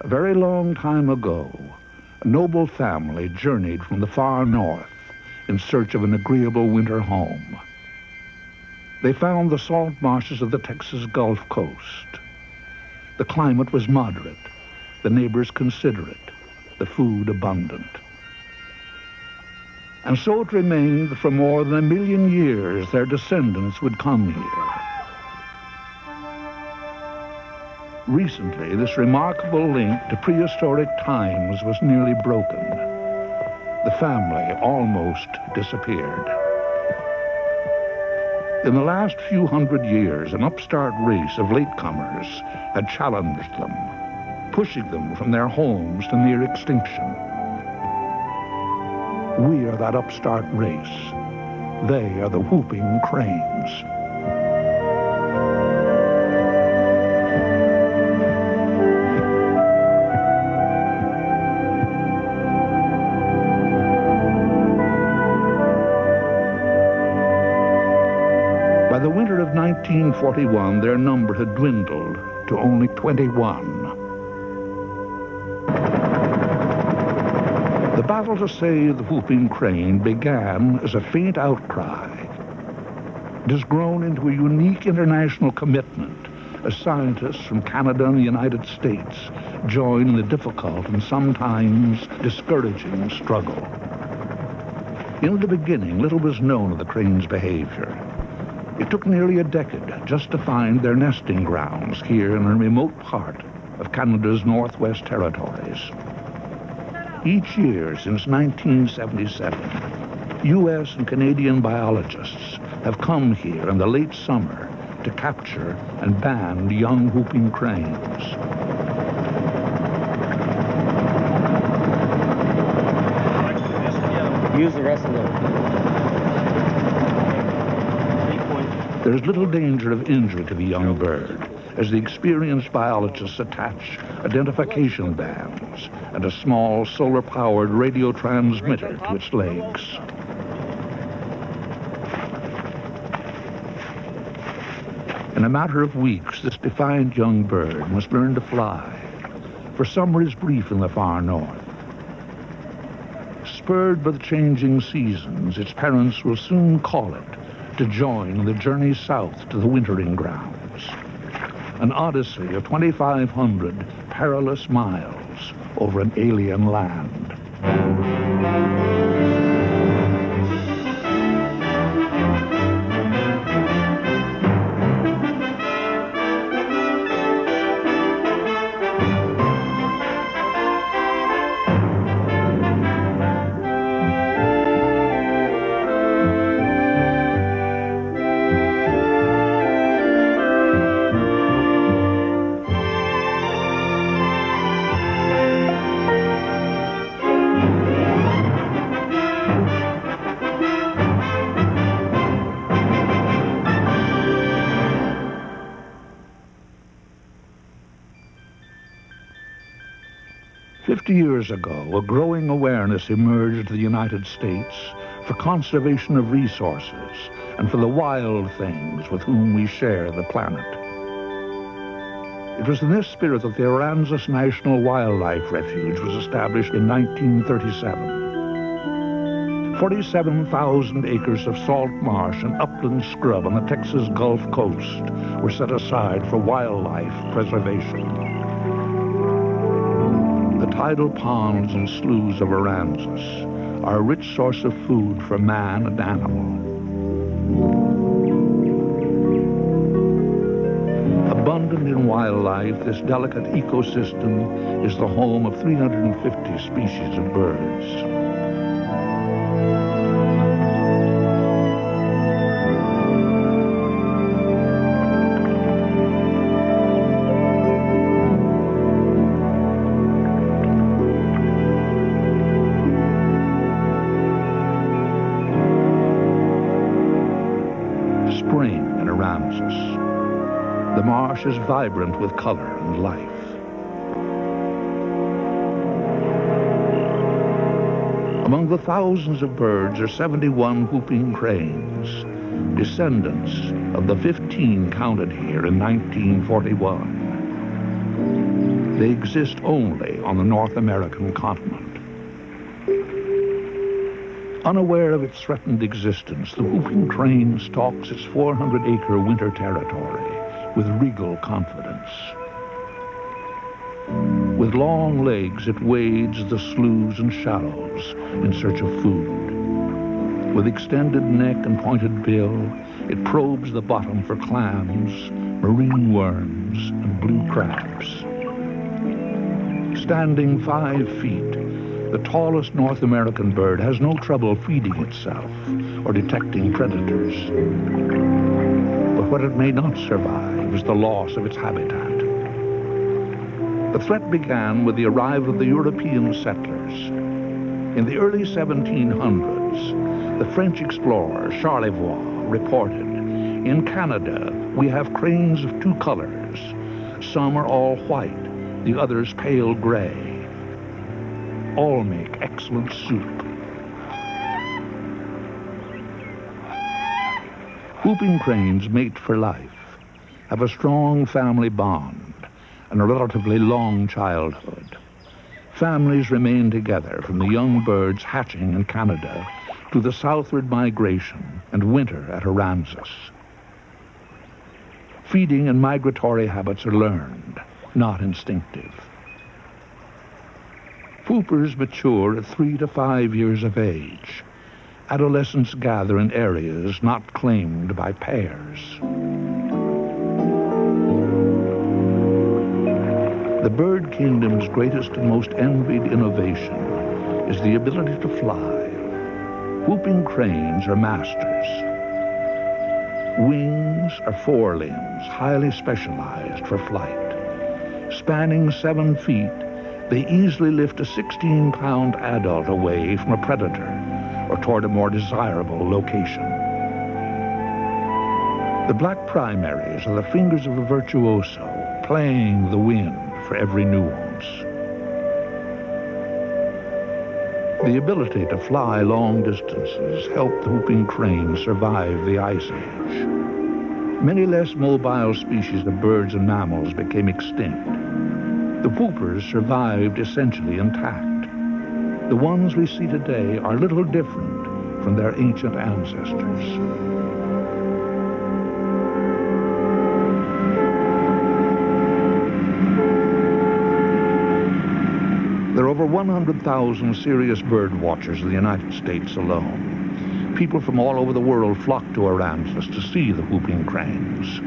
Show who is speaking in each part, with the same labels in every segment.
Speaker 1: A very long time ago, a noble family journeyed from the far north in search of an agreeable winter home. They found the salt marshes of the Texas Gulf Coast. The climate was moderate, the neighbors considerate, the food abundant. And so it remained that for more than 1 million years their descendants would come here. Recently, this remarkable link to prehistoric times was nearly broken. The family almost disappeared. In the last few hundred years, an upstart race of latecomers had challenged them, pushing them from their homes to near extinction. We are that upstart race. They are the whooping cranes. By the winter of 1941, their number had dwindled to only 21. The battle to save the whooping crane began as a faint outcry. It has grown into a unique international commitment as scientists from Canada and the United States join in the difficult and sometimes discouraging struggle. In the beginning, little was known of the crane's behavior. It took nearly a decade just to find their nesting grounds here in a remote part of Canada's Northwest Territories. Each year since 1977, U.S. and Canadian biologists have come here in the late summer to capture and band young whooping cranes.
Speaker 2: Use the rest of them.
Speaker 1: There is little danger of injury to the young bird, as the experienced biologists attach identification bands and a small solar-powered radio transmitter to its legs. In a matter of weeks, this defiant young bird must learn to fly, for summer is brief in the far north. Spurred by the changing seasons, its parents will soon call it to join the journey south to the wintering grounds. An odyssey of 2,500 perilous miles over an alien land. 50 years ago, a growing awareness emerged in the United States for conservation of resources and for the wild things with whom we share the planet. It was in this spirit that the Aransas National Wildlife Refuge was established in 1937. 47,000 acres of salt marsh and upland scrub on the Texas Gulf Coast were set aside for wildlife preservation. The tidal ponds and sloughs of Aransas are a rich source of food for man and animal. Abundant in wildlife, this delicate ecosystem is the home of 350 species of birds. Spring in Aransas. The marsh is vibrant with color and life. Among the thousands of birds are 71 whooping cranes, descendants of the 15 counted here in 1941. They exist only on the North American continent. Unaware of its threatened existence, the whooping crane stalks its 400-acre winter territory with regal confidence. With long legs, it wades the sloughs and shallows in search of food. With extended neck and pointed bill, it probes the bottom for clams, marine worms, and blue crabs. Standing 5 feet, the tallest North American bird has no trouble feeding itself or detecting predators. But what it may not survive is the loss of its habitat. The threat began with the arrival of the European settlers. In the early 1700s, the French explorer Charlevoix reported, "In Canada, we have cranes of 2 colors. Some are all white, the others pale gray. All make excellent soup." Whooping cranes mate for life, have a strong family bond, and a relatively long childhood. Families remain together from the young birds hatching in Canada to the southward migration and winter at Aransas. Feeding and migratory habits are learned, not instinctive. Whoopers mature at 3 to 5 years of age. Adolescents gather in areas not claimed by pairs. The bird kingdom's greatest and most envied innovation is the ability to fly. Whooping cranes are masters. Wings are forelimbs, highly specialized for flight. Spanning 7 feet, they easily lift a 16-pound adult away from a predator or toward a more desirable location. The black primaries are the fingers of a virtuoso, playing the wind for every nuance. The ability to fly long distances helped the whooping crane survive the Ice Age. Many less mobile species of birds and mammals became extinct. The whoopers survived essentially intact. The ones we see today are little different from their ancient ancestors. There are over 100,000 serious bird watchers in the United States alone. People from all over the world flock to Aransas to see the whooping cranes.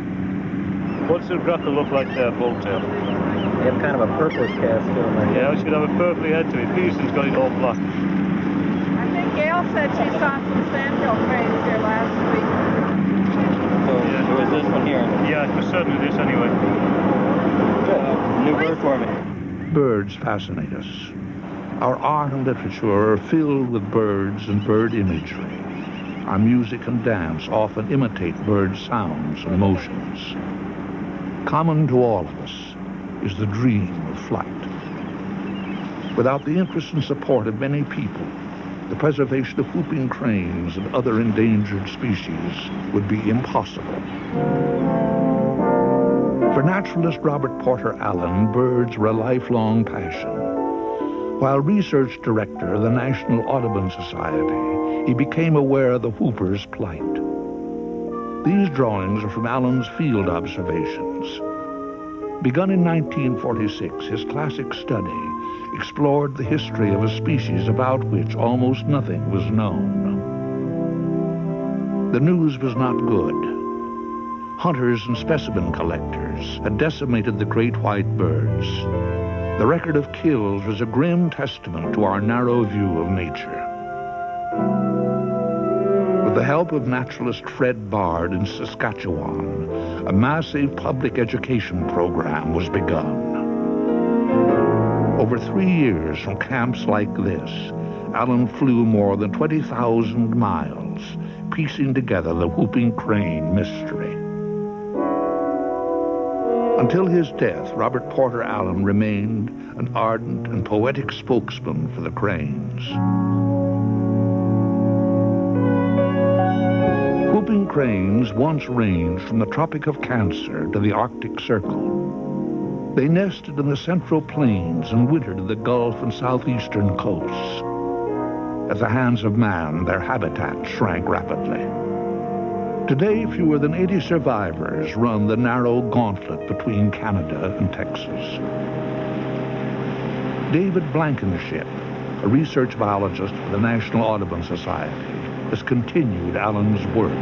Speaker 2: What's the grackle look like there, Bulltail?
Speaker 3: They have kind of a purplish cast to them. Right?
Speaker 2: Yeah, it should have a purpley head to it. Peterson's got it all black.
Speaker 4: I think Gail said she saw some sandhill cranes here last week.
Speaker 3: So yeah. There was this one here.
Speaker 2: Yeah, it was certainly this anyway.
Speaker 3: New bird for me.
Speaker 1: Birds fascinate us. Our art and literature are filled with birds and bird imagery. Our music and dance often imitate bird sounds and motions. Common to all of us is the dream of flight. Without the interest and support of many people, the preservation of whooping cranes and other endangered species would be impossible. For naturalist Robert Porter Allen, birds were a lifelong passion. While research director of the National Audubon Society, he became aware of the whooper's plight. These drawings are from Allen's field observations. Begun in 1946, his classic study explored the history of a species about which almost nothing was known. The news was not good. Hunters and specimen collectors had decimated the great white birds. The record of kills was a grim testament to our narrow view of nature. With the help of naturalist Fred Bard in Saskatchewan, a massive public education program was begun. Over 3 years from camps like this, Allen flew more than 20,000 miles, piecing together the whooping crane mystery. Until his death, Robert Porter Allen remained an ardent and poetic spokesman for the cranes. Whooping cranes once ranged from the Tropic of Cancer to the Arctic Circle. They nested in the central plains and wintered in the Gulf and southeastern coasts. At the hands of man, their habitat shrank rapidly. Today, fewer than 80 survivors run the narrow gauntlet between Canada and Texas. David Blankenship, a research biologist for the National Audubon Society, has continued Allen's work.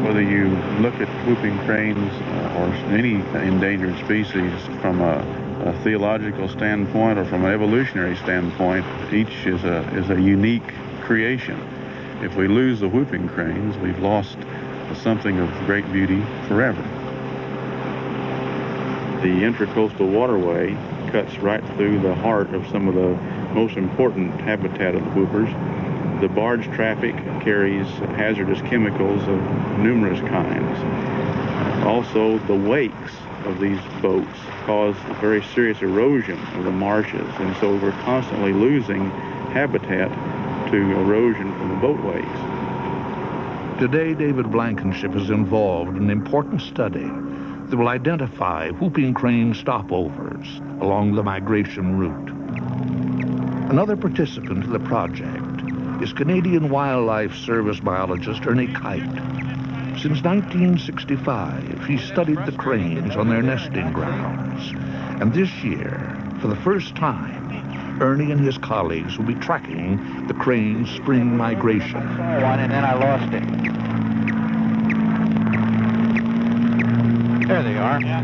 Speaker 5: Whether you look at whooping cranes or any endangered species from a theological standpoint or from an evolutionary standpoint, each is a unique creation. If we lose the whooping cranes, we've lost something of great beauty forever. The Intracoastal Waterway cuts right through the heart of some of the most important habitat of the whoopers. The barge traffic carries hazardous chemicals of numerous kinds. Also, the wakes of these boats cause very serious erosion of the marshes, and so we're constantly losing habitat to erosion from the boat wakes.
Speaker 1: Today, David Blankenship is involved in an important study that will identify whooping crane stopovers along the migration route. Another participant in the project is Canadian Wildlife Service biologist Ernie Kite. Since 1965, he studied the cranes on their nesting grounds. And this year, for the first time, Ernie and his colleagues will be tracking the crane's spring migration.
Speaker 3: I saw one and then I lost it. There they are. Yeah.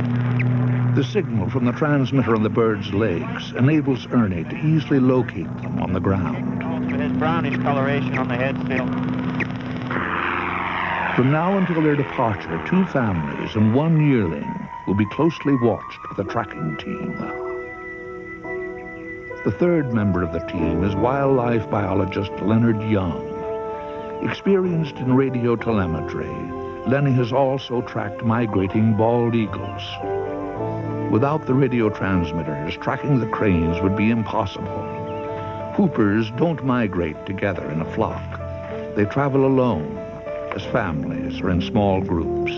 Speaker 1: The signal from the transmitter on the bird's legs enables Ernie to easily locate them on the ground.
Speaker 3: There's brownish coloration on the head still.
Speaker 1: From now until their departure, 2 families and 1 yearling will be closely watched with a tracking team. The third member of the team is wildlife biologist Leonard Young. Experienced in radio telemetry, Lenny has also tracked migrating bald eagles. Without the radio transmitters, tracking the cranes would be impossible. Whoopers don't migrate together in a flock. They travel alone, as families or in small groups.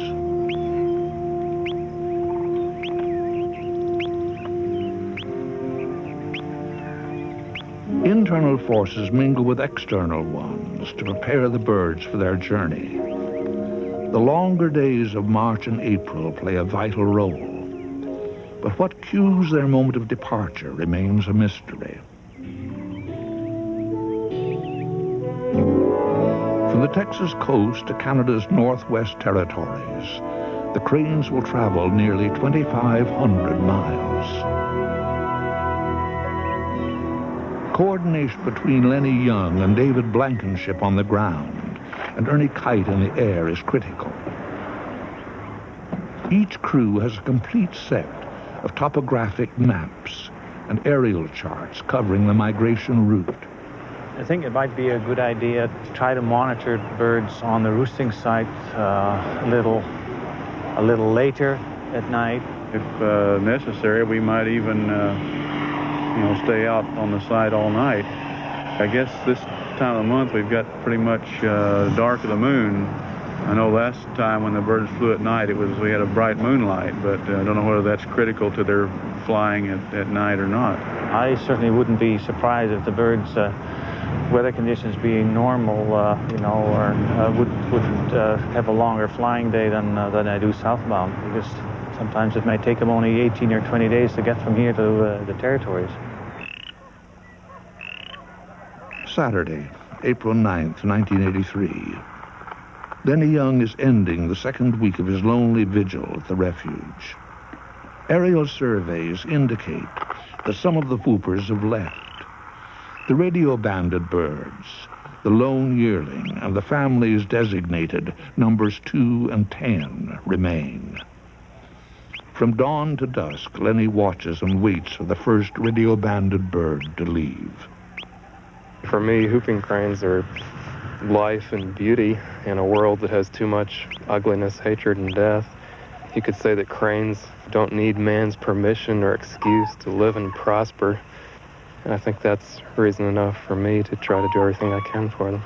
Speaker 1: Internal forces mingle with external ones to prepare the birds for their journey. The longer days of March and April play a vital role. But what cues their moment of departure remains a mystery. From the Texas coast to Canada's Northwest Territories, the cranes will travel nearly 2,500 miles. Coordination between Lenny Young and David Blankenship on the ground and Ernie Kite in the air is critical. Each crew has a complete set of topographic maps and aerial charts covering the migration route.
Speaker 6: I think it might be a good idea to try to monitor birds on the roosting site a little later at night.
Speaker 5: If necessary, we might even stay out on the site all night. I guess this time of the month we've got pretty much dark of the moon. I know last time when the birds flew at night we had a bright moonlight, but I don't know whether that's critical to their flying at night or not.
Speaker 6: I certainly wouldn't be surprised if the birds, weather conditions being normal, would have a longer flying day than I do southbound, because sometimes it may take them only 18 or 20 days to get from here to the territories.
Speaker 1: Saturday, April 9th, 1983. Lenny Young is ending the second week of his lonely vigil at the refuge. Aerial surveys indicate that some of the whoopers have left. The radio-banded birds, the lone yearling, and the families designated numbers 2 and 10 remain. From dawn to dusk, Lenny watches and waits for the first radio-banded bird to leave.
Speaker 7: For me, whooping cranes are life and beauty in a world that has too much ugliness, hatred, and death. You could say that cranes don't need man's permission or excuse to live and prosper. And I think that's reason enough for me to try to do everything I can for them.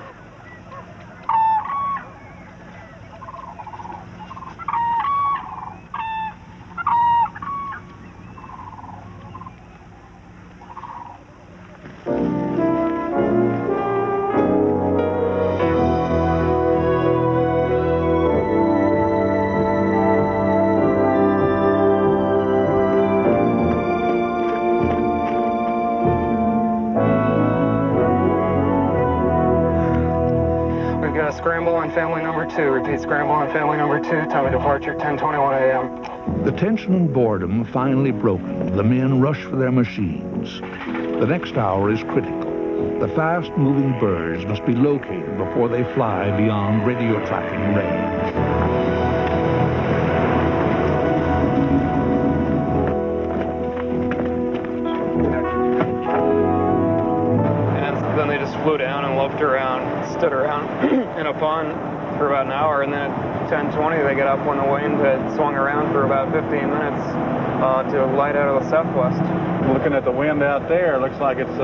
Speaker 7: on family number 2. Repeat scramble on family number 2. Time of departure 10:21 a.m.
Speaker 1: The tension and boredom finally broken, the men rush for their machines. The next hour is critical. The fast-moving birds must be located before they fly beyond radio tracking range.
Speaker 7: And then they just flew down and loafed around, stood around in a pond for about an hour, and then at 10:20 they get up when the wind had swung around for about 15 minutes to light out of the southwest.
Speaker 2: Looking at the wind out there, looks like it's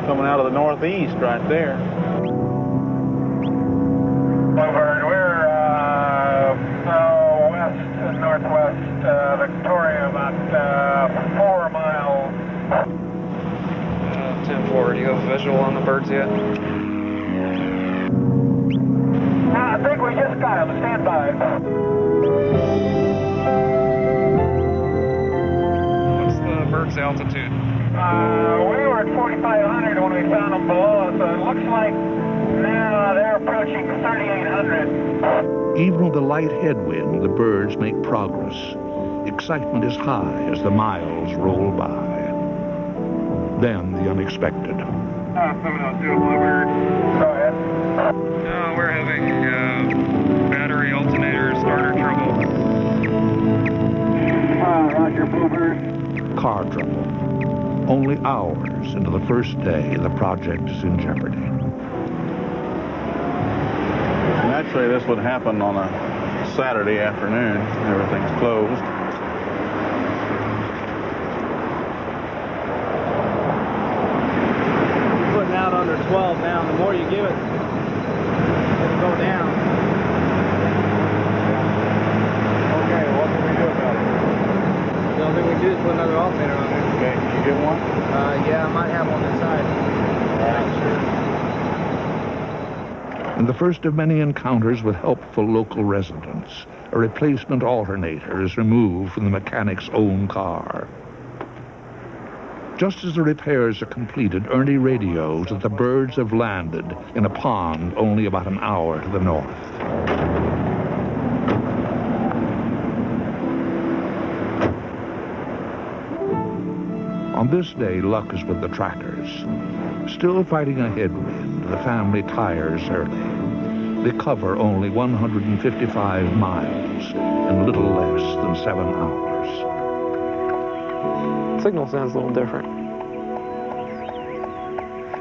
Speaker 2: coming out of the northeast right there.
Speaker 8: Bluebird, we're west, northwest Victoria, about 4 miles.
Speaker 7: 10-4, do you have a visual on the birds yet?
Speaker 8: I think we just got him. Stand by.
Speaker 7: What's the bird's altitude?
Speaker 8: We were at 4,500 when we found them below us, so it looks like now they're approaching 3,800.
Speaker 1: Even with the light headwind, the birds make progress. Excitement is high as the miles roll by. Then the unexpected.
Speaker 8: 702 Bluebird. Go ahead.
Speaker 7: We're having battery alternator starter trouble.
Speaker 8: Roger, Bluebird.
Speaker 1: Car trouble. Only hours into the first day, the project is in jeopardy.
Speaker 2: Naturally, this would happen on a Saturday afternoon. Everything's closed.
Speaker 9: Putting out under 12 now. The more you give it, it'll go down.
Speaker 2: Okay, what can we do about it?
Speaker 9: The only thing we do is put another alternator on there.
Speaker 2: Okay, can you get one?
Speaker 9: Yeah, I might have one inside. Sure.
Speaker 1: In the first of many encounters with helpful local residents, a replacement alternator is removed from the mechanic's own car. Just as the repairs are completed, Ernie radios that the birds have landed in a pond only about an hour to the north. On this day, luck is with the trackers. Still fighting a headwind, the family tires early. They cover only 155 miles in little less than 7 hours.
Speaker 7: Signal sounds a little different.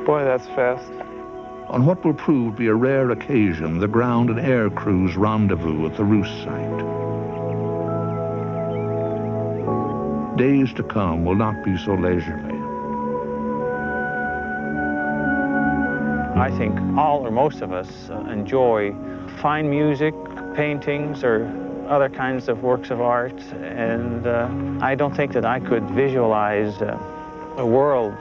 Speaker 7: Boy, that's fast.
Speaker 1: On what will prove to be a rare occasion, the ground and air crews rendezvous at the roost site. Days to come will not be so leisurely.
Speaker 6: I think all or most of us enjoy fine music, paintings, or other kinds of works of art, and I don't think that I could visualize a world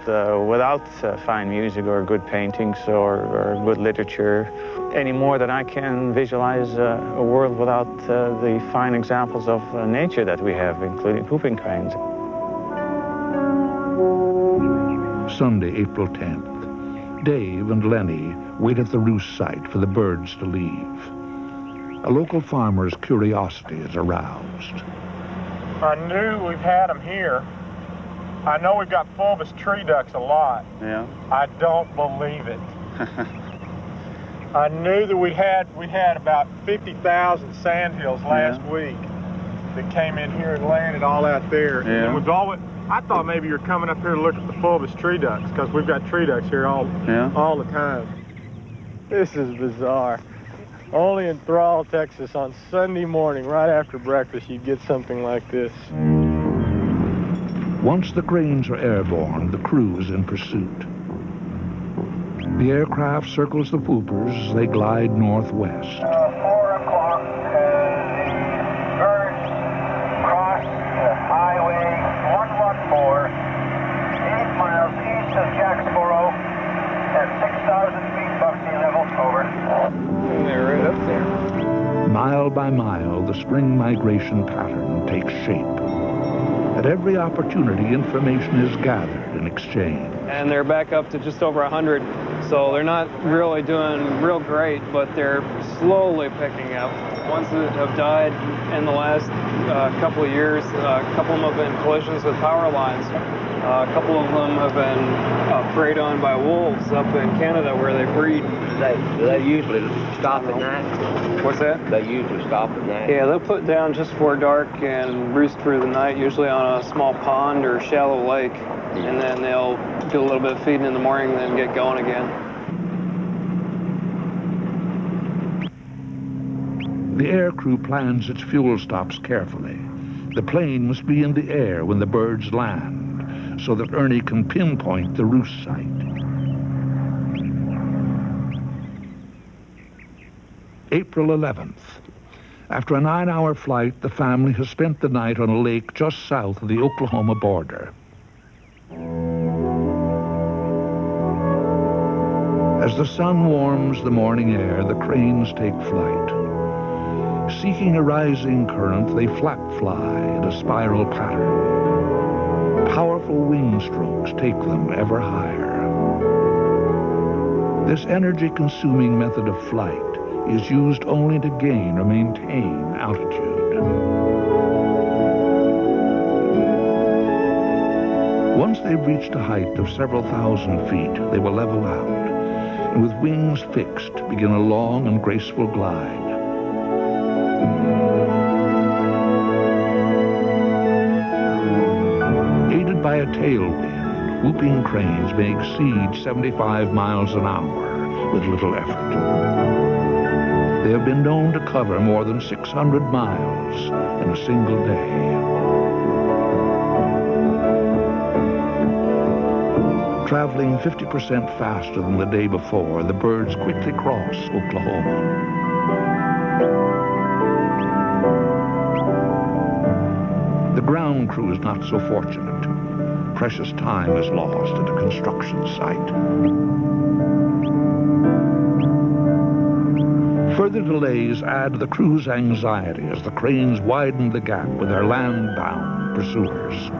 Speaker 6: without fine music or good paintings or good literature any more than I can visualize a world without the fine examples of nature that we have, including whooping cranes.
Speaker 1: Sunday, April 10th. Dave and Lenny wait at the roost site for the birds to leave. A local farmer's curiosity is aroused.
Speaker 8: I knew we've had them here. I know we've got fulvous tree ducks a lot.
Speaker 2: Yeah.
Speaker 8: I don't believe it. I knew that we had about 50,000 sandhills last week that came in here and landed all out there.
Speaker 2: Yeah.
Speaker 8: And we've I thought maybe you were coming up here to look at the fulvous tree ducks because we've got tree ducks here all the time. This is bizarre. Only in Thrall, Texas, on Sunday morning, right after breakfast, you'd get something like this.
Speaker 1: Once the cranes are airborne, the crew is in pursuit. The aircraft circles the whoopers as they glide northwest.
Speaker 8: 4 o'clock, the birds cross Highway 114, 8 miles east of Jacksboro, at 6,000 feet above sea level, over.
Speaker 7: And they're right up there.
Speaker 1: Mile by mile, the spring migration pattern takes shape. At every opportunity, information is gathered and exchanged.
Speaker 7: And they're back up to just over 100
Speaker 10: So they're not really doing real great, but they're slowly picking up. Ones that have died in the last couple of years, a couple of them have been collisions with power lines. A couple of them have been preyed on by wolves up in Canada where they breed.
Speaker 11: Do they usually stop at night?
Speaker 10: What's that?
Speaker 11: They usually stop at night?
Speaker 10: Yeah, they'll put down just before dark and roost through the night, usually on a small pond or shallow lake. And then they'll do a little bit of feeding in the morning and then get going again.
Speaker 1: The air crew plans its fuel stops carefully. The plane must be in the air when the birds land, so that Ernie can pinpoint the roost site. April 11th. After a 9-hour flight, the family has spent the night on a lake just south of the Oklahoma border. As the sun warms the morning air, the cranes take flight. Seeking a rising current, they flap fly in a spiral pattern. Powerful wing strokes take them ever higher. This energy-consuming method of flight is used only to gain or maintain altitude. Once they've reached a height of several thousand feet, they will level out, and with wings fixed, begin a long and graceful glide. Aided by a tailwind, whooping cranes may exceed 75 miles an hour with little effort. They have been known to cover more than 600 miles in a single day. Traveling 50% faster than the day before, the birds quickly cross Oklahoma. The ground crew is not so fortunate. Precious time is lost at a construction site. Further delays add to the crew's anxiety as the cranes widen the gap with their land-bound pursuers.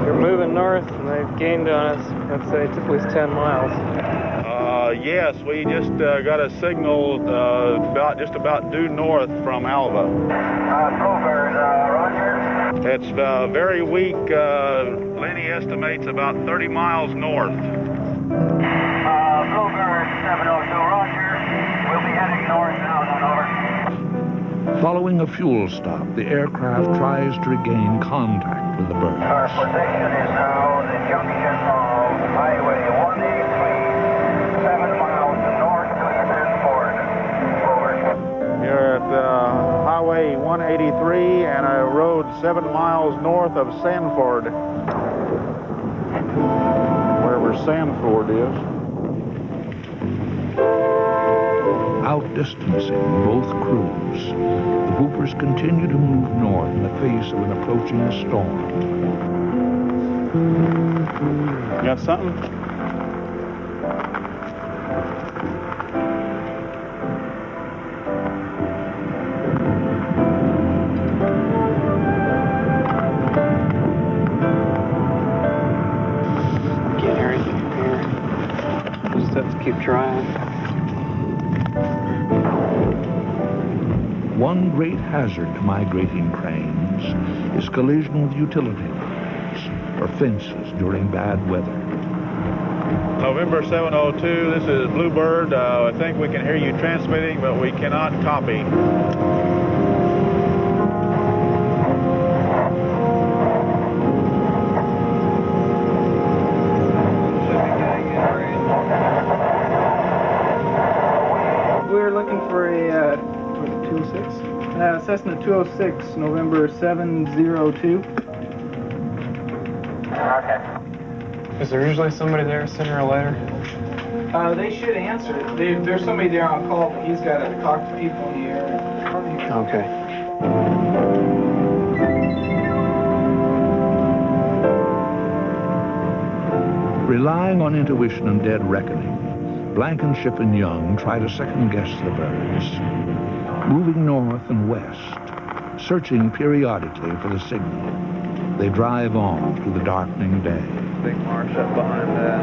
Speaker 10: They're moving north, and they've gained on us, I'd say, at least 10 miles.
Speaker 2: Yes, we just got a signal just about due north from Alva. Roger. It's very weak. Lenny estimates about 30 miles north.
Speaker 12: Bluebird 702, roger. We'll be heading north now, over.
Speaker 1: Following a fuel stop, the aircraft tries to regain contact with the birds.
Speaker 12: Our position is now the junction of Highway 183, 7 miles north to Sanford. Over.
Speaker 2: You're at Highway 183 and a road 7 miles north of Sanford. Wherever Sanford is.
Speaker 1: Outdistancing both crews, the Whoopers continue to move north in the face of an approaching storm.
Speaker 2: You got something?
Speaker 10: Get everything here. Just have to keep trying.
Speaker 1: One great hazard to migrating cranes is collision with utility lines or fences during bad weather.
Speaker 2: November 702, this is Bluebird. I think we can hear you transmitting, but we cannot copy.
Speaker 9: We're looking for a 206? Cessna 206, November 702.
Speaker 10: Okay. Is there usually somebody there sooner or later?
Speaker 9: They should answer it. There's somebody there on call, but he's got to talk to people in the air.
Speaker 10: Okay.
Speaker 1: Relying on intuition and dead reckoning, Blankenship and Young try to second-guess the birds, moving north and west, searching periodically for the signal. They drive on through the darkening day.
Speaker 10: Big marsh up behind that.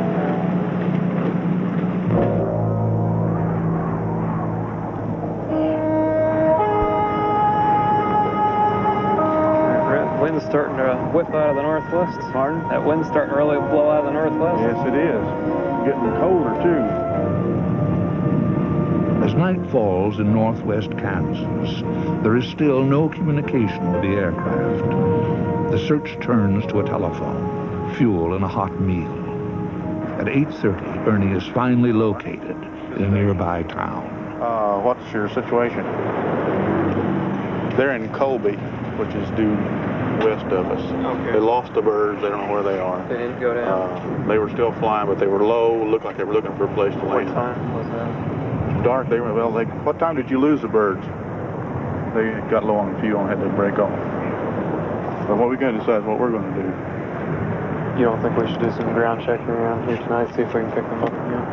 Speaker 10: wind's starting to whip out of the northwest.
Speaker 2: Pardon?
Speaker 10: That wind's starting to really blow out of the northwest.
Speaker 2: Yes, it is. Getting colder, too.
Speaker 1: As night falls in northwest Kansas, there is still no communication with the aircraft. The search turns to a telephone, fuel, and a hot meal. At 8:30, Ernie is finally located in a nearby town.
Speaker 2: What's your situation? They're in Colby, which is due west of us.
Speaker 10: Okay.
Speaker 2: They lost the birds. They don't know where they are.
Speaker 10: They didn't go down?
Speaker 2: They were still flying, but they were low. Looked like they were looking for a place to
Speaker 10: What
Speaker 2: land.
Speaker 10: time was that?
Speaker 2: Dark. What time did you lose the birds? They got low on fuel and had to break off. But what we're going to decide is what we're going to do.
Speaker 10: You don't think we should do some ground checking around here tonight, see if we can pick them up again?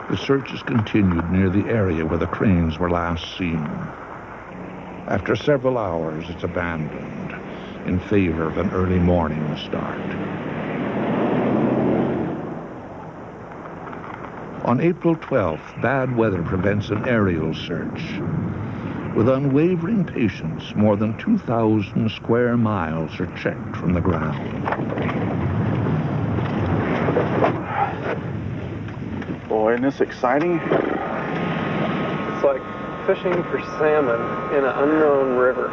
Speaker 1: The search is continued near the area where the cranes were last seen. After several hours, it's abandoned in favor of an early morning start. On April 12th, bad weather prevents an aerial search. With unwavering patience, more than 2,000 square miles are checked from the ground.
Speaker 2: Boy, isn't this exciting?
Speaker 10: It's like fishing for salmon in an unknown river.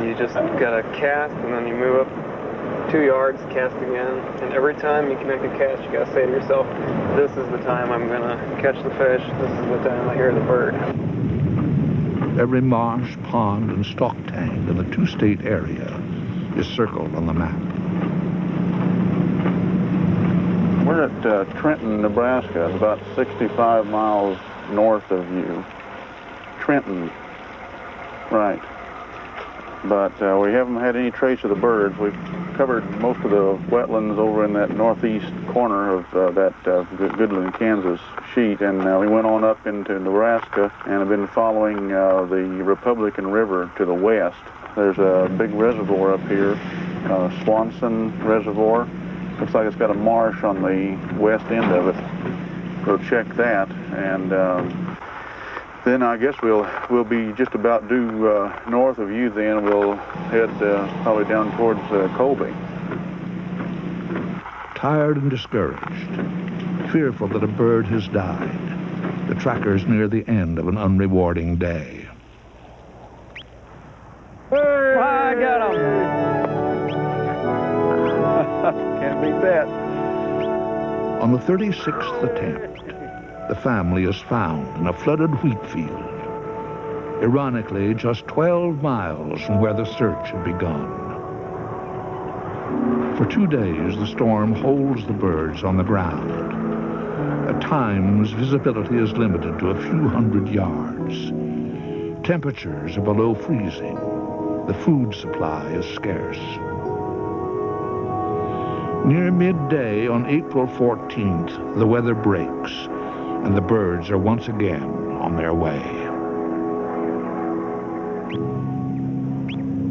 Speaker 10: You just gotta cast and then you move up 2 yards, cast again, and every time you make a cast, you gotta say to yourself, this is the time I'm gonna catch the fish, this is the time I hear the bird.
Speaker 1: Every marsh, pond, and stock tank in the two-state area is circled on the map.
Speaker 2: We're at Trenton, Nebraska. It's about 65 miles north of you. Trenton, right. But we haven't had any trace of the birds. We've covered most of the wetlands over in that northeast corner of that Goodland, Kansas sheet, and we went on up into Nebraska and have been following the Republican River to the west. There's a big reservoir up here, Swanson Reservoir. Looks like it's got a marsh on the west end of it. We'll check that, and then I guess we'll be just about due north of you. Then we'll head probably down towards Colby.
Speaker 1: Tired and discouraged, fearful that a bird has died, the trackers near the end of an unrewarding day.
Speaker 10: Hey, I got him!
Speaker 2: Can't beat that.
Speaker 1: On the 36th attempt, the family is found in a flooded wheat field, ironically just 12 miles from where the search had begun. For 2 days, the storm holds the birds on the ground. At times, visibility is limited to a few hundred yards. Temperatures are below freezing. The food supply is scarce. Near midday on April 14th, the weather breaks, and the birds are once again on their way.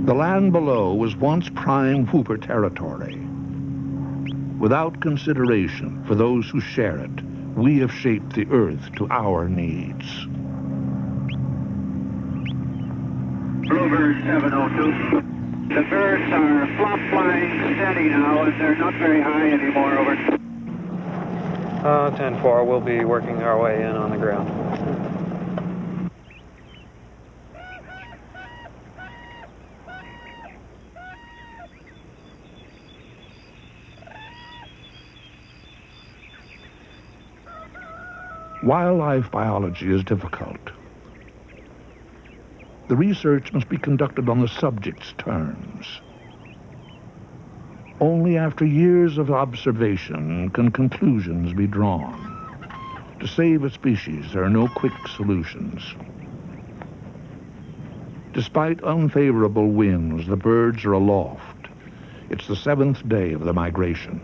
Speaker 1: The land below was once prime whooper territory. Without consideration for those who share it, we have shaped the earth to our needs.
Speaker 12: Bluebird 702. The birds are flop flying steady now, and they're not very high anymore. Over.
Speaker 10: 10-4, we'll be working our way in on the ground.
Speaker 1: Wildlife biology is difficult. The research must be conducted on the subject's terms. Only after years of observation can conclusions be drawn. To save a species, there are no quick solutions. Despite unfavorable winds, the birds are aloft. It's the 7th day of the migration.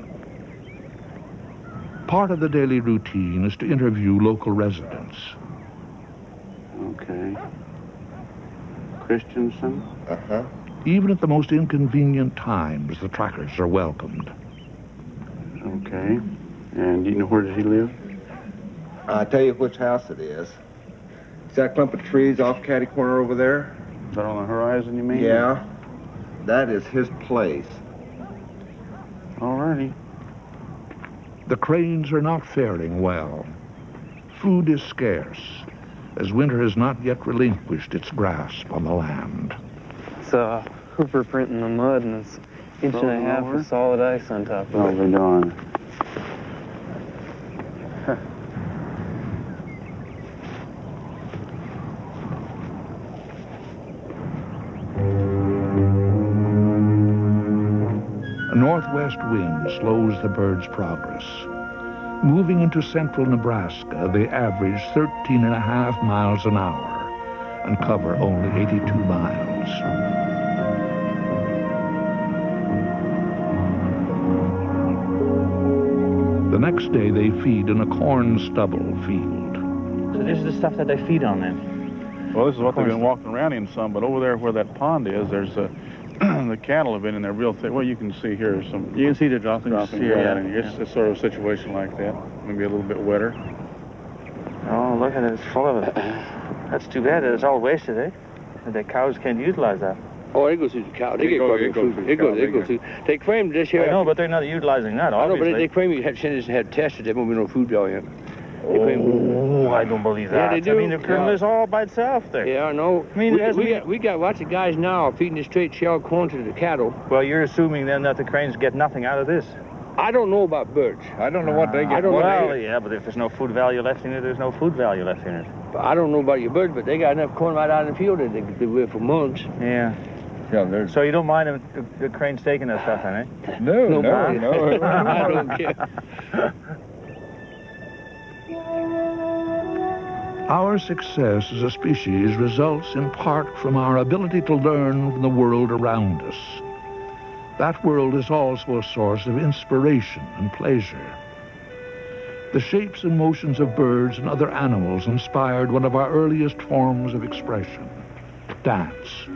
Speaker 1: Part of the daily routine is to interview local residents.
Speaker 2: Okay. Christensen?
Speaker 1: Even at the most inconvenient times, the trackers are welcomed.
Speaker 2: Okay. And do you know where does he live?
Speaker 13: I'll tell you which house it is. It's that clump of trees off Caddy Corner over there.
Speaker 2: Is that on the horizon, you mean?
Speaker 13: Yeah. That is his place.
Speaker 2: All righty.
Speaker 1: The cranes are not faring well. Food is scarce, as winter has not yet relinquished its grasp on the land.
Speaker 10: It's a hooper print in the mud, and it's inch and a half of solid ice on top of it.
Speaker 2: Oh, they're gone.
Speaker 1: A northwest wind slows the birds' progress. Moving into central Nebraska, they average 13.5 miles an hour and cover only 82 miles. The next day, they feed in a corn stubble field.
Speaker 6: So this is the stuff that they feed on then?
Speaker 5: Well, this is what they've been walking around in some, but over there where that pond is, there's a the cattle have been in there real thick. Well, you can see here some.
Speaker 6: You can see the droppings here.
Speaker 5: Yeah, it's sort of a situation like that. Maybe a little bit wetter.
Speaker 6: Oh, look at it. It's full of it. That's too bad that it's all wasted, eh? And the cows can't utilize that.
Speaker 11: Oh, it goes to the cow. They get food. It goes to. They claim this here.
Speaker 6: I know, but they're not utilizing that, obviously.
Speaker 11: I know, but they claim you had sent had tested. There won't be no food value in it.
Speaker 6: Oh, I don't believe that.
Speaker 11: Yeah, they do.
Speaker 6: I mean, the kernel is all by itself there.
Speaker 11: Yeah, I know.
Speaker 6: I mean,
Speaker 11: we got lots of guys now feeding the straight shell corn to the cattle.
Speaker 6: Well, you're assuming then that the cranes get nothing out of this.
Speaker 11: I don't know about birds. I don't know what they get.
Speaker 6: I don't know. Well, yeah, but if there's no food value left in it, there's no food value left in it.
Speaker 11: I don't know about your birds, but they got enough corn right out in the field that they could live for months.
Speaker 6: Yeah.
Speaker 11: Yeah,
Speaker 6: so you don't mind the cranes taking that stuff, then, eh?
Speaker 11: No. I don't care.
Speaker 1: Our success as a species results in part from our ability to learn from the world around us. That world is also a source of inspiration and pleasure. The shapes and motions of birds and other animals inspired one of our earliest forms of expression, dance.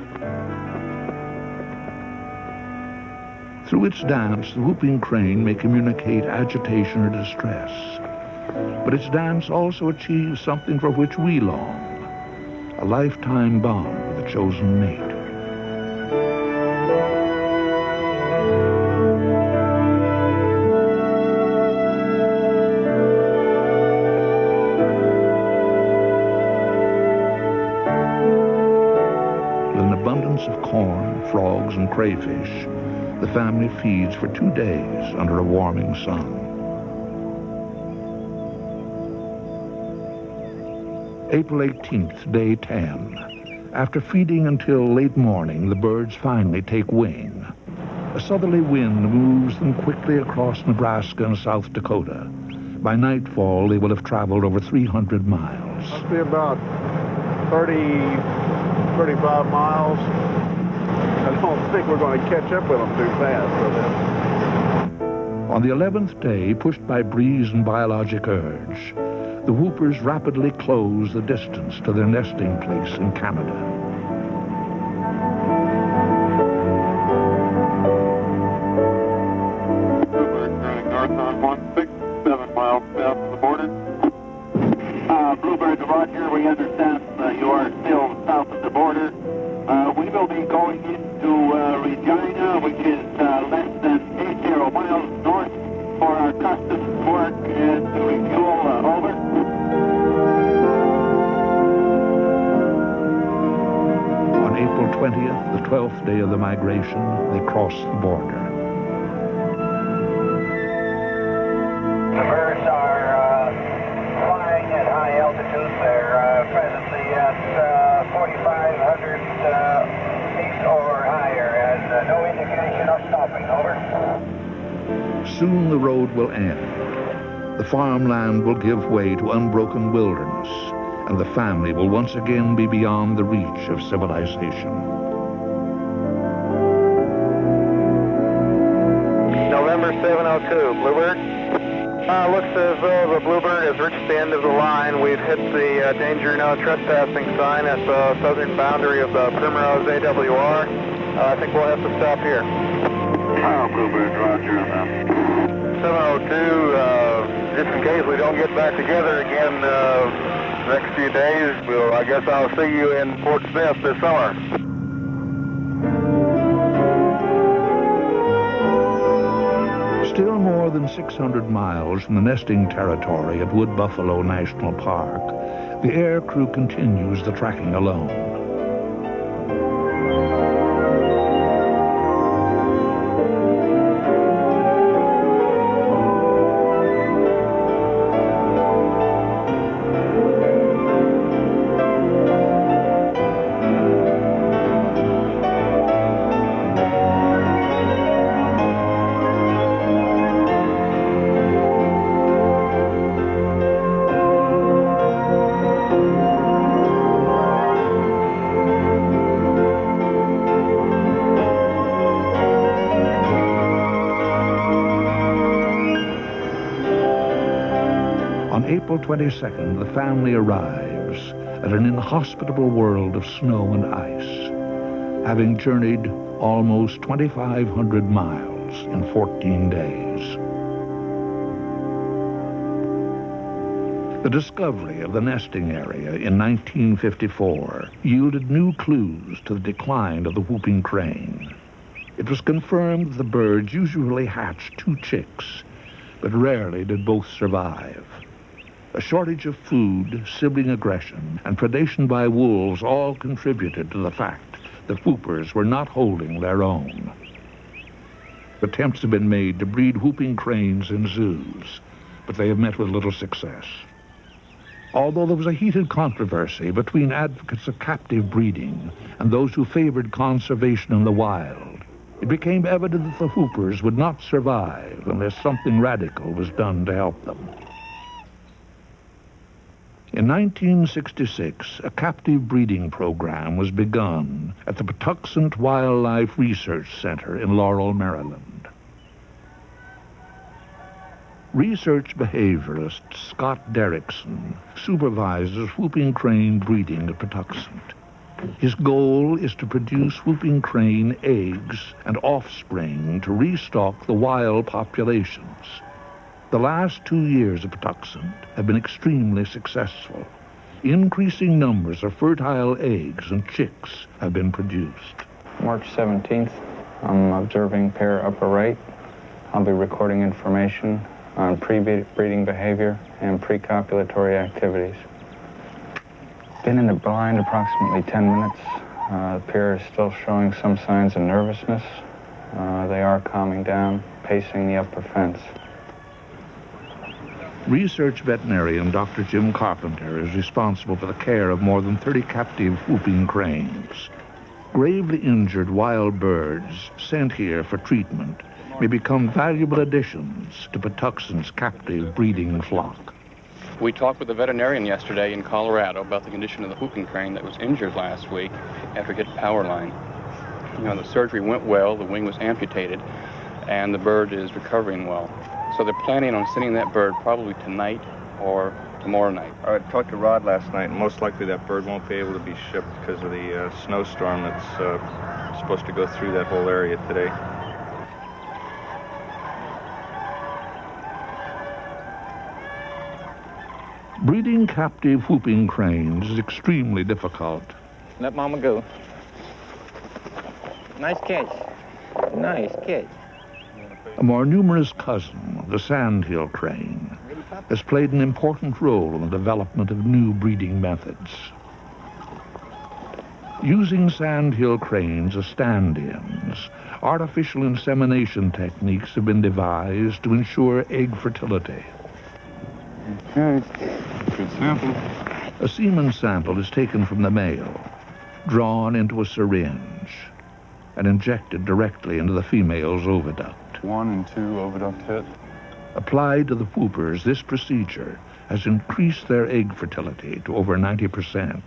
Speaker 1: Through its dance, the whooping crane may communicate agitation or distress. But its dance also achieves something for which we long, a lifetime bond with a chosen mate. With an abundance of corn, frogs, and crayfish, the family feeds for 2 days under a warming sun. April 18th, day 10. After feeding until late morning, the birds finally take wing. A southerly wind moves them quickly across Nebraska and South Dakota. By nightfall, they will have traveled over 300 miles.
Speaker 2: Must be about 35 miles. I don't think we're going to catch up with them too fast.
Speaker 1: On the 11th day, pushed by breeze and biologic urge, the whoopers rapidly close the distance to their nesting place in Canada.
Speaker 12: Bluebird turning north on 167 miles south of the border. Bluebird to Roger, we understand you are still south of the border. We will be going into Regina, which is less than 80 miles north for our customs work and to refuel. Over.
Speaker 1: On April 20th, the 12th day of the migration, they cross the border.
Speaker 12: The birds are flying at high altitudes. They're presently at 4,500 feet or higher, and no indication of stopping. Over.
Speaker 1: Soon the road will end. The farmland will give way to unbroken wilderness, and the family will once again be beyond the reach of civilization.
Speaker 14: November 702, Bluebird. Looks as though the Bluebird has reached the end of the line. We've hit the danger no trespassing sign at the southern boundary of the Primrose AWR. I think we'll have to stop here.
Speaker 12: Bluebird, Roger.
Speaker 14: 702, case we don't get back together again next few days, I guess I'll see you in Fort Smith this summer.
Speaker 1: Still more than 600 miles from the nesting territory at Wood Buffalo National Park, the air crew continues the tracking alone. On April 22nd, the family arrives at an inhospitable world of snow and ice, having journeyed almost 2,500 miles in 14 days. The discovery of the nesting area in 1954 yielded new clues to the decline of the whooping crane. It was confirmed that the birds usually hatched 2 chicks, but rarely did both survive. A shortage of food, sibling aggression, and predation by wolves all contributed to the fact that whoopers were not holding their own. Attempts have been made to breed whooping cranes in zoos, but they have met with little success. Although there was a heated controversy between advocates of captive breeding and those who favored conservation in the wild, it became evident that the whoopers would not survive unless something radical was done to help them. In 1966, a captive breeding program was begun at the Patuxent Wildlife Research Center in Laurel, Maryland. Research behaviorist Scott Derrickson supervises whooping crane breeding at Patuxent. His goal is to produce whooping crane eggs and offspring to restock the wild populations. The last 2 years of Patuxent have been extremely successful. Increasing numbers of fertile eggs and chicks have been produced.
Speaker 15: March 17th, I'm observing pair upper right. I'll be recording information on pre-breeding behavior and pre-copulatory activities. Been in the blind approximately 10 minutes. The pair is still showing some signs of nervousness. They are calming down, pacing the upper fence.
Speaker 1: Research veterinarian Dr. Jim Carpenter is responsible for the care of more than 30 captive whooping cranes. Gravely injured wild birds sent here for treatment may become valuable additions to Patuxent's captive breeding flock.
Speaker 16: We talked with a veterinarian yesterday in Colorado about the condition of the whooping crane that was injured last week after it hit the power line. You know, the surgery went well, the wing was amputated, and the bird is recovering well. So they're planning on sending that bird probably tonight or tomorrow night.
Speaker 17: I talked to Rod last night, and most likely that bird won't be able to be shipped because of the snowstorm that's supposed to go through that whole area today.
Speaker 1: Breeding captive whooping cranes is extremely difficult.
Speaker 9: Let Mama go. Nice catch. Nice catch.
Speaker 1: A more numerous cousin, the sandhill crane, has played an important role in the development of new breeding methods. Using sandhill cranes as stand-ins, artificial insemination techniques have been devised to ensure egg fertility.
Speaker 2: Okay, good sample.
Speaker 1: A semen sample is taken from the male, drawn into a syringe, and injected directly into the female's oviduct.
Speaker 2: 1 and 2 oviduct hit.
Speaker 1: Applied to the whoopers, this procedure has increased their egg fertility to over 90%.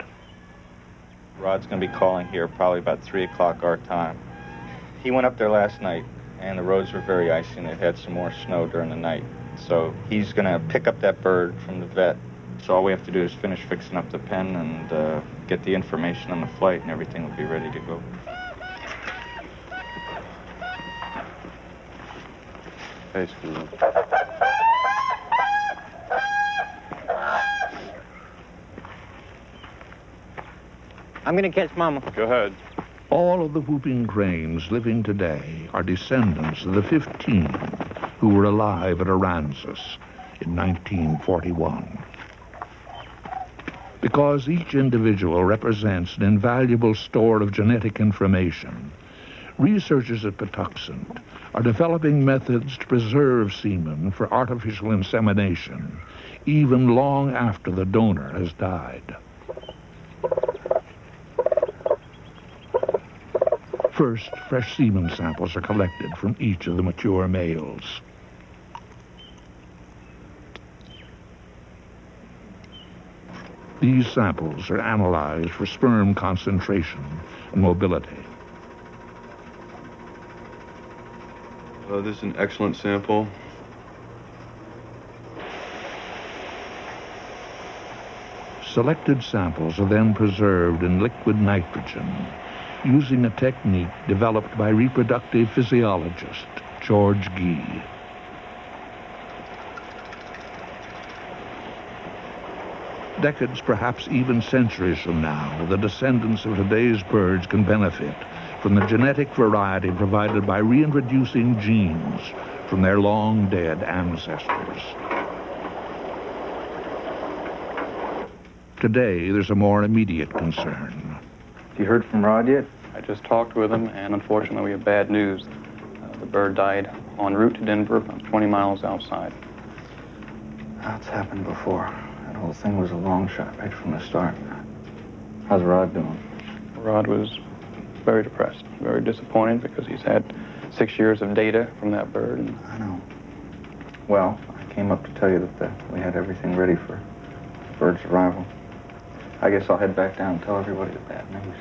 Speaker 17: Rod's going to be calling here probably about 3 o'clock our time. He went up there last night, and the roads were very icy, and they've had some more snow during the night. So he's going to pick up that bird from the vet. So all we have to do is finish fixing up the pen and get the information on the flight, and everything will be ready to go.
Speaker 2: Hey, school.
Speaker 3: I'm going to catch Mama.
Speaker 5: Go ahead.
Speaker 1: All of the whooping cranes living today are descendants of the 15 who were alive at Aransas in 1941. Because each individual represents an invaluable store of genetic information, researchers at Patuxent are developing methods to preserve semen for artificial insemination, even long after the donor has died. First, fresh semen samples are collected from each of the mature males. These samples are analyzed for sperm concentration and mobility.
Speaker 5: This is an excellent sample.
Speaker 1: Selected samples are then preserved in liquid nitrogen using a technique developed by reproductive physiologist George Gee. Decades, perhaps even centuries from now, the descendants of today's birds can benefit from the genetic variety provided by reintroducing genes from their long-dead ancestors. Today, there's a more immediate concern.
Speaker 15: You heard from Rod yet?
Speaker 16: I just talked with him, and unfortunately we have bad news. The bird died en route to Denver, about 20 miles outside.
Speaker 15: That's happened before. That whole thing was a long shot right from the start. How's Rod doing?
Speaker 16: Rod was very depressed, very disappointed because he's had 6 years of data from that bird.
Speaker 15: I know. Well, I came up to tell you that we had everything ready for the bird's arrival. I guess I'll head back down and tell everybody the bad news.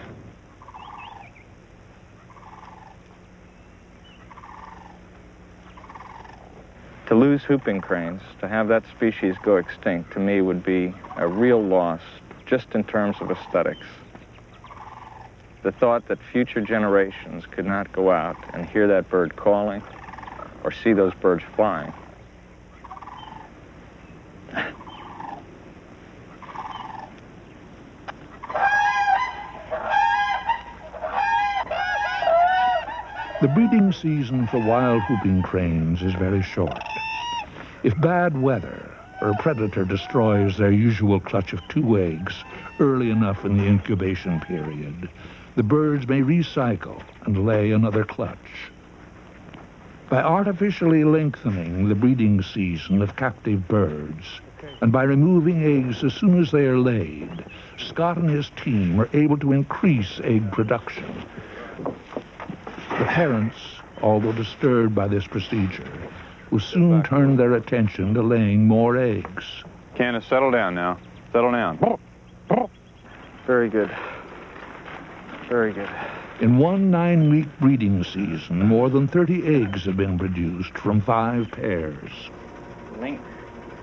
Speaker 15: To lose whooping cranes, to have that species go extinct, to me would be a real loss, just in terms of aesthetics. The thought that future generations could not go out and hear that bird calling or see those birds flying.
Speaker 1: The breeding season for wild whooping cranes is very short. If bad weather or a predator destroys their usual clutch of 2 eggs early enough in the incubation period, the birds may recycle and lay another clutch. By artificially lengthening the breeding season of captive birds, and by removing eggs as soon as they are laid, Scott and his team are able to increase egg production. The parents, although disturbed by this procedure, will soon turn their attention to laying more eggs.
Speaker 5: Candace, settle down now. Settle down.
Speaker 15: Very good. Very good.
Speaker 1: In one 9-week breeding season, more than 30 eggs have been produced from 5 pairs.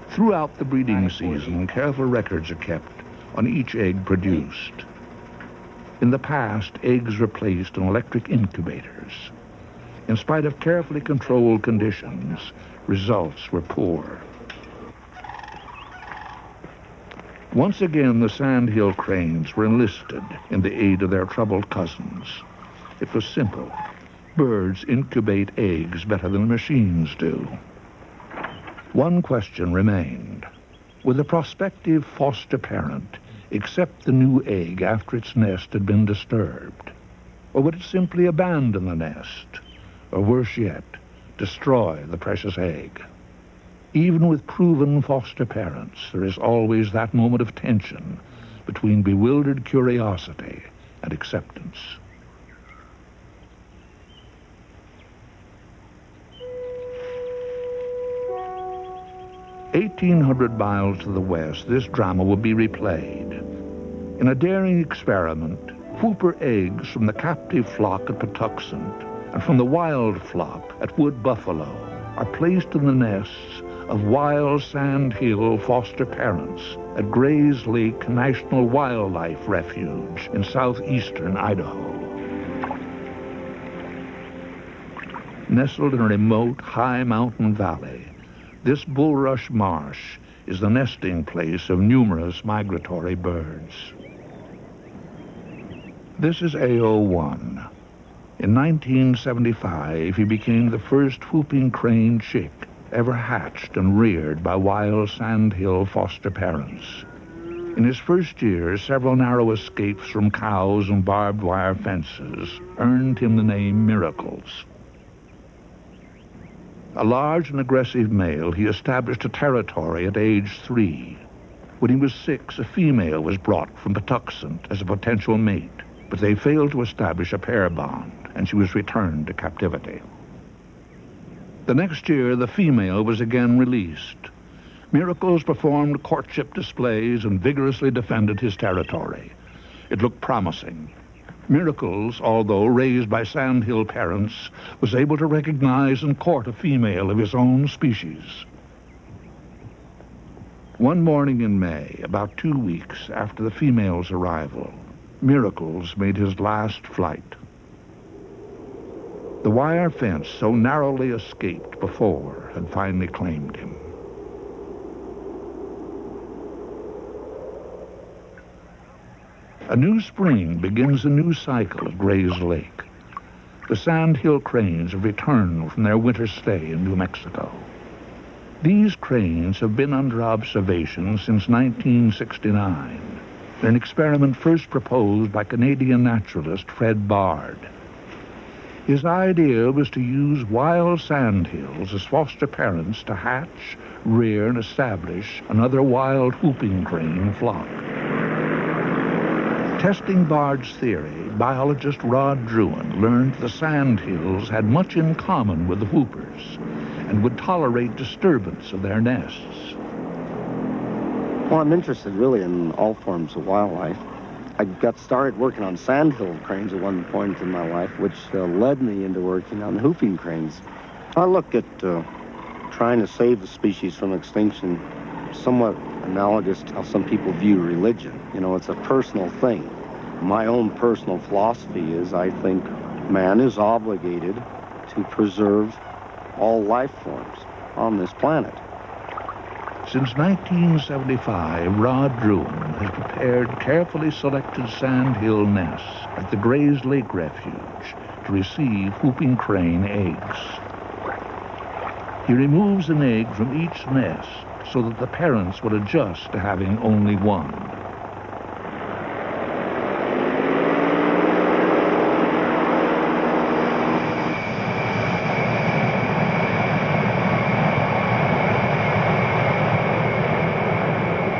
Speaker 1: Throughout the breeding season, careful records are kept on each egg produced. In the past, eggs were placed in electric incubators. In spite of carefully controlled conditions, results were poor. Once again, the sandhill cranes were enlisted in the aid of their troubled cousins. It was simple. Birds incubate eggs better than machines do. One question remained. Would the prospective foster parent accept the new egg after its nest had been disturbed? Or would it simply abandon the nest? Or worse yet, destroy the precious egg? Even with proven foster parents, there is always that moment of tension between bewildered curiosity and acceptance. "1,800 miles to the west, this drama will be replayed. In a daring experiment, whooper eggs from the captive flock at Patuxent and from the wild flock at Wood Buffalo are placed in the nests of wild sandhill foster parents at Gray's Lake National Wildlife Refuge in southeastern Idaho. Nestled in a remote, high mountain valley, this bulrush marsh is the nesting place of numerous migratory birds. This is AO1. In 1975, he became the first whooping crane chick ever hatched and reared by wild sandhill foster parents. In his first year, several narrow escapes from cows and barbed wire fences earned him the name Miracles. A large and aggressive male, he established a territory at age 3. When he was 6, a female was brought from Patuxent as a potential mate, but they failed to establish a pair bond, and she was returned to captivity. The next year, the female was again released. Miracles performed courtship displays and vigorously defended his territory. It looked promising. Miracles, although raised by sandhill parents, was able to recognize and court a female of his own species. One morning in May, about 2 weeks after the female's arrival, Miracles made his last flight. The wire fence, so narrowly escaped before, had finally claimed him. A new spring begins a new cycle at Gray's Lake. The sandhill cranes have returned from their winter stay in New Mexico. These cranes have been under observation since 1969, an experiment first proposed by Canadian naturalist Fred Bard. His idea was to use wild sandhills as foster parents to hatch, rear, and establish another wild whooping crane flock. Testing Bard's theory, biologist Rod Druin learned the sandhills had much in common with the whoopers and would tolerate disturbance of their nests.
Speaker 18: Well, I'm interested really in all forms of wildlife. I got started working on sandhill cranes at one point in my life, which led me into working on whooping cranes. I look at trying to save the species from extinction somewhat analogous to how some people view religion. You know, it's a personal thing. My own personal philosophy is I think man is obligated to preserve all life forms on this planet.
Speaker 1: Since 1975, Rod Druin has prepared carefully selected sandhill nests at the Gray's Lake Refuge to receive whooping crane eggs. He removes an egg from each nest so that the parents would adjust to having only one.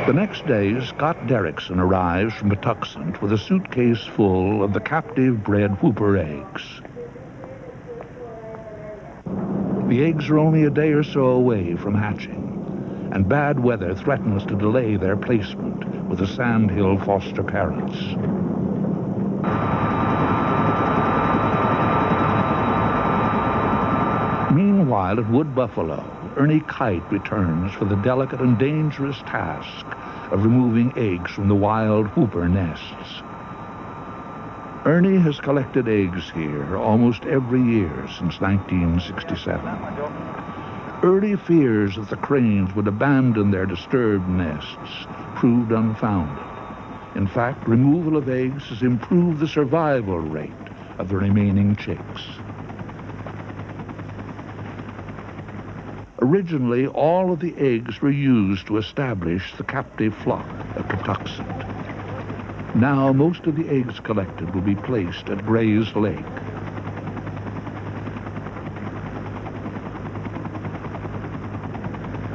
Speaker 1: The next day, Scott Derrickson arrives from Patuxent with a suitcase full of the captive-bred whooper eggs. The eggs are only a day or so away from hatching, and bad weather threatens to delay their placement with the sandhill foster parents. Meanwhile, at Wood Buffalo, Ernie Kite returns for the delicate and dangerous task of removing eggs from the wild whooper nests. Ernie has collected eggs here almost every year since 1967. Early fears that the cranes would abandon their disturbed nests proved unfounded. In fact, removal of eggs has improved the survival rate of the remaining chicks. Originally, all of the eggs were used to establish the captive flock at Patuxent. Now, most of the eggs collected will be placed at Gray's Lake.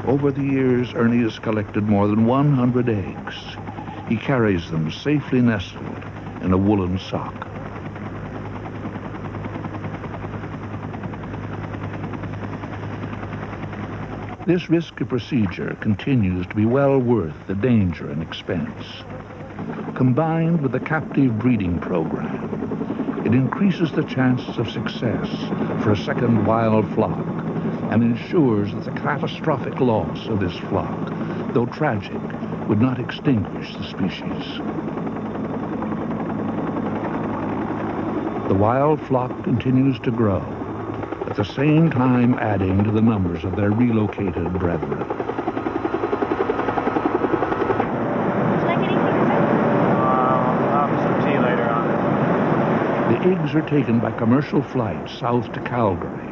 Speaker 1: Over the years, Ernie has collected more than 100 eggs. He carries them safely nestled in a woolen sock. This risky procedure continues to be well worth the danger and expense. Combined with the captive breeding program, it increases the chances of success for a second wild flock and ensures that the catastrophic loss of this flock, though tragic, would not extinguish the species. The wild flock continues to grow, at the same time adding to the numbers of their relocated brethren.
Speaker 6: I'll have some tea later on.
Speaker 1: pigs are taken by commercial flights south to Calgary.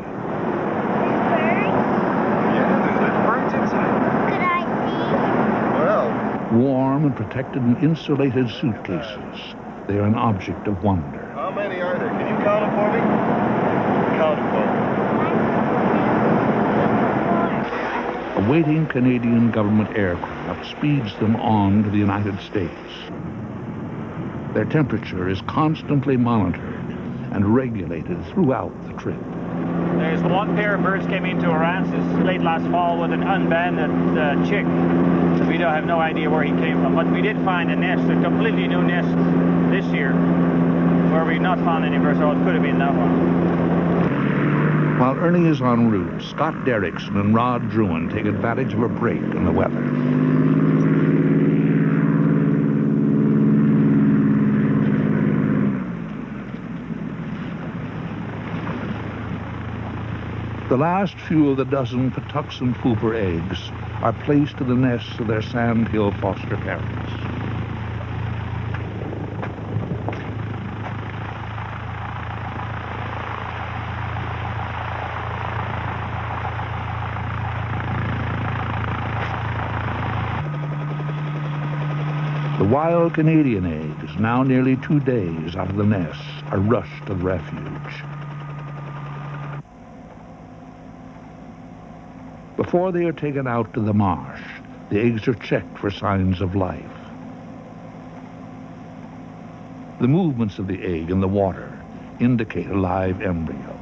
Speaker 1: Warm and protected in insulated suitcases, they are an object of wonder.
Speaker 8: How many are there? Can you count them for me? Count them for me.
Speaker 1: Awaiting Canadian government aircraft speeds them on to the United States. Their temperature is constantly monitored and regulated throughout the trip.
Speaker 6: There's one pair of birds came into Aransas late last fall with an unbanded chick. We don't have no idea where he came from, but we did find a nest, a completely new nest this year, where we've not found any birds, so it could have been that one.
Speaker 1: While Ernie is en route, Scott Derrickson and Rod Druin take advantage of a break in the weather. The last few of the dozen Patuxent pooper eggs are placed in the nests of their sandhill foster parents. The wild Canadian eggs, now nearly 2 days out of the nests, are rushed to the refuge. Before they are taken out to the marsh, the eggs are checked for signs of life. The movements of the egg in the water indicate a live embryo.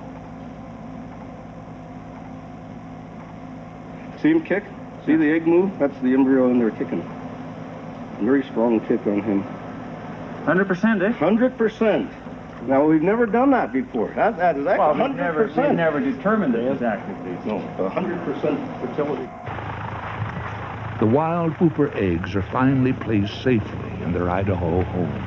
Speaker 13: See him kick? See the egg move? That's the embryo in there kicking. Very strong kick on him.
Speaker 6: 100%, eh?
Speaker 13: 100%. Now, we've never done that before. That is exactly 100%.
Speaker 6: We've never determined it exactly.
Speaker 13: No, 100% fertility.
Speaker 1: The wild pooper eggs are finally placed safely in their Idaho home.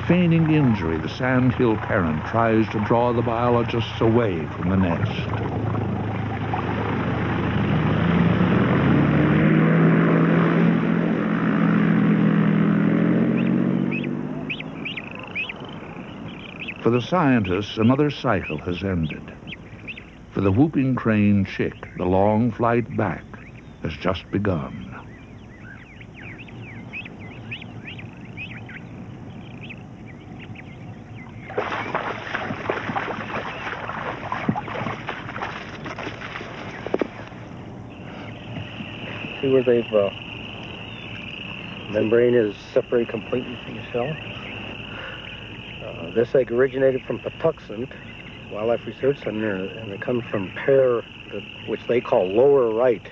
Speaker 1: Feigning injury, the sandhill parent tries to draw the biologists away from the nest. For the scientists, another cycle has ended. For the whooping crane chick, the long flight back has just begun.
Speaker 11: See where they've membrane is separated completely from the shell. This egg originated from Patuxent Wildlife Research Center, and it comes from pair, which they call lower right.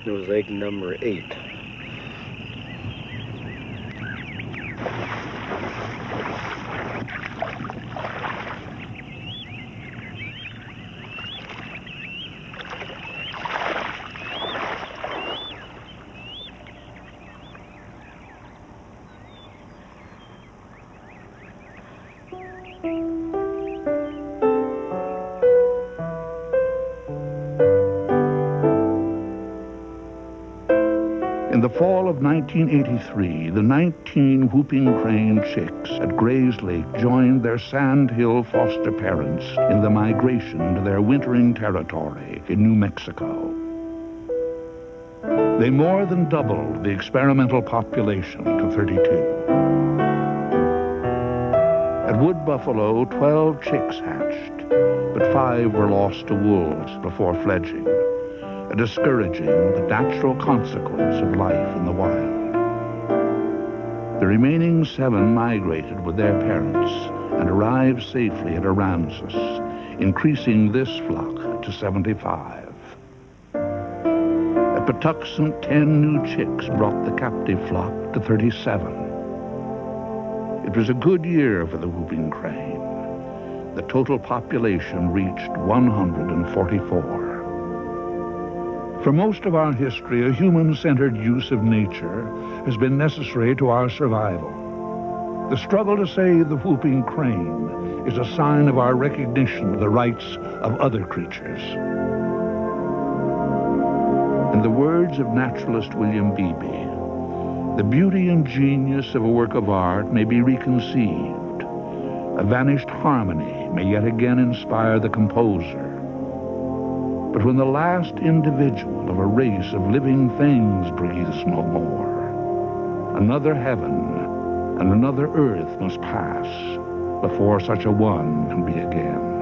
Speaker 11: It was egg number 8.
Speaker 1: In the fall of 1983, the 19 whooping crane chicks at Grays Lake joined their sandhill foster parents in the migration to their wintering territory in New Mexico. They more than doubled the experimental population to 32. At Wood Buffalo, 12 chicks hatched, but 5 were lost to wolves before fledging, a discouraging but natural consequence of life in the wild. The remaining 7 migrated with their parents and arrived safely at Aransas, increasing this flock to 75. At Patuxent, 10 new chicks brought the captive flock to 37. It was a good year for the whooping crane. The total population reached 144. For most of our history, a human-centered use of nature has been necessary to our survival. The struggle to save the whooping crane is a sign of our recognition of the rights of other creatures. In the words of naturalist William Beebe, the beauty and genius of a work of art may be reconceived, a vanished harmony may yet again inspire the composer. But when the last individual of a race of living things breathes no more, another heaven and another earth must pass before such a one can be again.